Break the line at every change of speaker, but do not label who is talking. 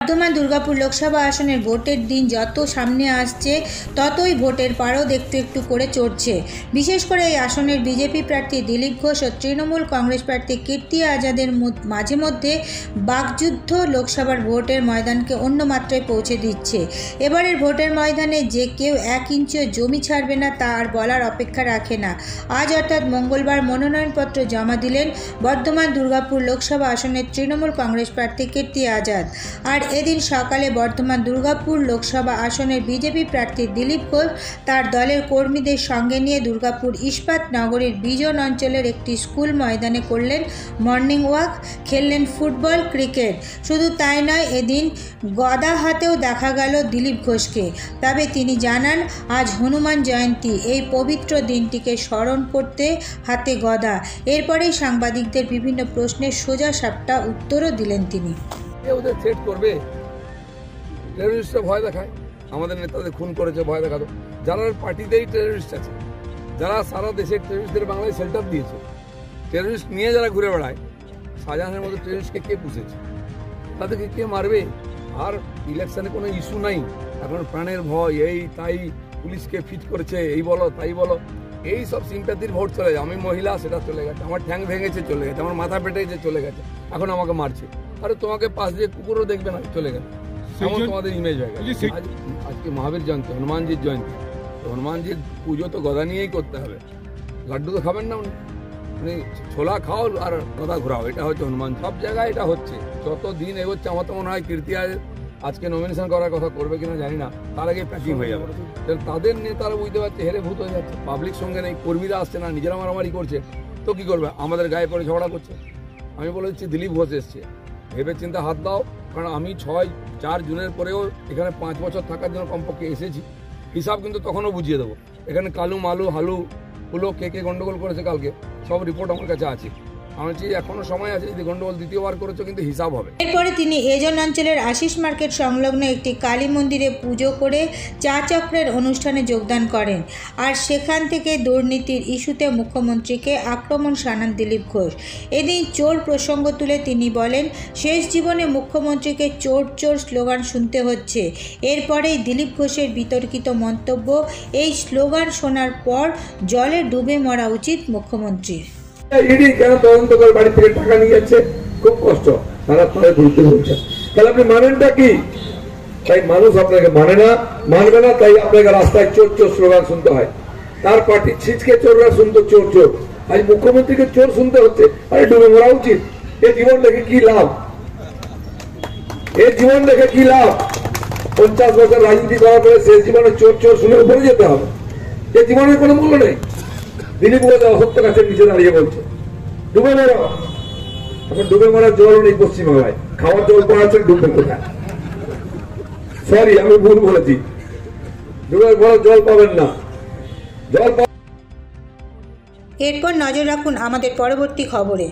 বর্ধমান দুর্গাপুর লোকসভা আসনের ভোটের দিন যত সামনে আসছে ততই ভোটের পারদ একটু একটু করে চড়ছে। বিশেষ করে এই আসনের বিজেপি প্রার্থী দিলীপ ঘোষ ও তৃণমূল কংগ্রেস প্রার্থী কীর্তি আজাদের মাঝে মধ্যে বাকযুদ্ধ লোকসভার ভোটের ময়দানকে অন্য মাত্রায় পৌঁছে দিচ্ছে। এবারের ভোটের ময়দানে যে কেউ 1 ইঞ্চিও জমি ছাড়বে না তা আর বলার অপেক্ষা রাখে না। আজ অর্থাৎ মঙ্গলবার মনোনয়নপত্র জমা দিলেন বর্ধমান দুর্গাপুর লোকসভা আসনের তৃণমূল কংগ্রেস প্রার্থী কীর্তি আজাদ। আর এদিন সকালে বর্ধমান দুর্গাপুর লোকসভা আসনের বিজেপি প্রার্থী দিলীপ ঘোষ তার দলের কর্মীদের সঙ্গে নিয়ে দুর্গাপুর ইস্পাত নগরীর বিজন অঞ্চলের একটি স্কুল ময়দানে করলেন মর্নিং ওয়াক, খেললেন ফুটবল, ক্রিকেট। শুধু তাই নয়, এদিন গদা হাতেও দেখা গেল দিলীপ ঘোষকে। তবে তিনি জানান, আজ হনুমান জয়ন্তী, এই পবিত্র দিনটিকে স্মরণ করতে হাতে গদা। এরপরেই সাংবাদিকদের বিভিন্ন প্রশ্নের সোজা সাপটা উত্তরও দিলেন তিনি।
ওদের থ্রেট করবে, টেররিস্টরা ভয় দেখায়, আমাদের নেতাদের খুন করেছে ভয় দেখাতো। যারা পার্টিতেই টেররিস্ট আছে, যারা সারা দেশের টেররিস্টদের বাংলায় শেল্টার দিয়েছে, টেররিস্ট নিয়ে যারা ঘুরে বেড়ায়, শাহজাহানের মতো টেররিস্টকে কে পুষেছে, তাদেরকে কে মারবে? আর ইলেকশনে কোনো ইস্যু নাই, এখন প্রাণের ভয়, এই তাই পুলিশকে ফিট করেছে, এই বলো তাই বলো, এই সব সিম্প্যাথির ভোট চলে যায়। আমি মহিলা, সেটা চলে গেছে, আমার ঠ্যাং ভেঙেছে চলে গেছে, আমার মাথা পেটেছে চলে গেছে, এখন আমাকে মারছে। আরে তোমাকে পাশ দিয়ে কুকুরও দেখবে না, চলে গেল, এমন তোমাদের ইমেজ হয়ে গেছে। আজকে মহাবীর জয়ন্তী, হনুমানজির জয়ন্তী, হনুমানজির পুজো তো গদা নিয়েই করতে হবে। লাড্ডু তো খাবেন না, মানে ছোলা খাও আর গদা ঘোরাও, এটা হচ্ছে হনুমান। সব জায়গায় এটা হচ্ছে, যত দিন এগোচ্ছে আমার তো মনে হয় কীর্তি আজকে নমিনেশন করার কথা করবে কিনা জানি না, তার আগে প্যাকিং হয়ে যাবে। তাদের নেতারা বুঝতে পারছে হেরে ভূত হয়ে যাচ্ছে, পাবলিক সঙ্গে নেই, কর্মীরা আসছে না, নিজেরা মারামারি করছে, তো কি করবে? আমাদের গায়ে পড়ে ঝগড়া করছে। আমি বলে দিচ্ছি, দিলীপ ঘোষ এসছে, ভেবে চিন্তা হাত দাও, কারণ আমি 4 জুনের পরেও এখানে 5 বছর থাকার জন্য কমপক্ষে এসেছি। হিসাব কিন্তু তখনও বুঝিয়ে দেবো। এখানে কালু মালু হালু হুলো কে গন্ডগোল করেছে কালকে, সব রিপোর্ট আমার কাছে আছে। আমি বলছি এখনো সময় আছে, যদি গন্ডগোল দ্বিতীয়বার করেছো কিন্তু হিসাব হবে।
এরপরে তিনি এজন অঞ্চলের আশিস মার্কেট সংলগ্ন একটি কালী মন্দিরে পুজো করে চা চক্রের অনুষ্ঠানে যোগদান করেন। আর সেখান থেকে দুর্নীতির ইস্যুতে মুখ্যমন্ত্রীকে আক্রমণ শানান দিলীপ ঘোষ। এদিন চোর প্রসঙ্গ তুলে তিনি বলেন, শেষ জীবনে মুখ্যমন্ত্রীকে চোর চোর স্লোগান শুনতে হচ্ছে। এরপরেই দিলীপ ঘোষের বিতর্কিত মন্তব্য, এই স্লোগান শোনার পর জলে ডুবে মরা উচিত মুখ্যমন্ত্রীর।
ইডি কেন তদন্ত করে বাড়ি থেকে টাকা নিয়ে যাচ্ছে? খুব কষ্ট, তারা পরে ঘুরতে বলছে। তাহলে আপনি মানেনটা কি? তাই মানুষ আপনাকে মানে না, মানবে না, তাই আপনাকে রাস্তায় চোর চোর স্লোগান শুনতে হয়। তার পার্টি ছিচকে চোররা শুনতো চোর চোর, আজ মুখ্যমন্ত্রীকে চোর শুনতে হচ্ছে। আরে ডুবে মরা উচিত। এ জীবন দেখে কি লাভ? এ জীবন দেখে কি লাভ? 50 বছর রাজনীতি করার পরে শেষ জীবনে চোর চোর শুনে উপরে যেতে হবে? এ জীবনের কোনো মূল্য নেই। দিলীপ ঘোষ অসত্য গাছের নিচে দাঁড়িয়ে বলছে ডুবে মরা। এখন ডুবে মরার জল নেই পশ্চিমবাংলায়, খাওয়ার জল পড়াচ্ছেন, ডুববে কোথায়? সরি, আমি ভুল বলেছি, ডুবে মরার জল পাবেন না, জল।
এরপর নজর রাখুন আমাদের পরবর্তী খবরে।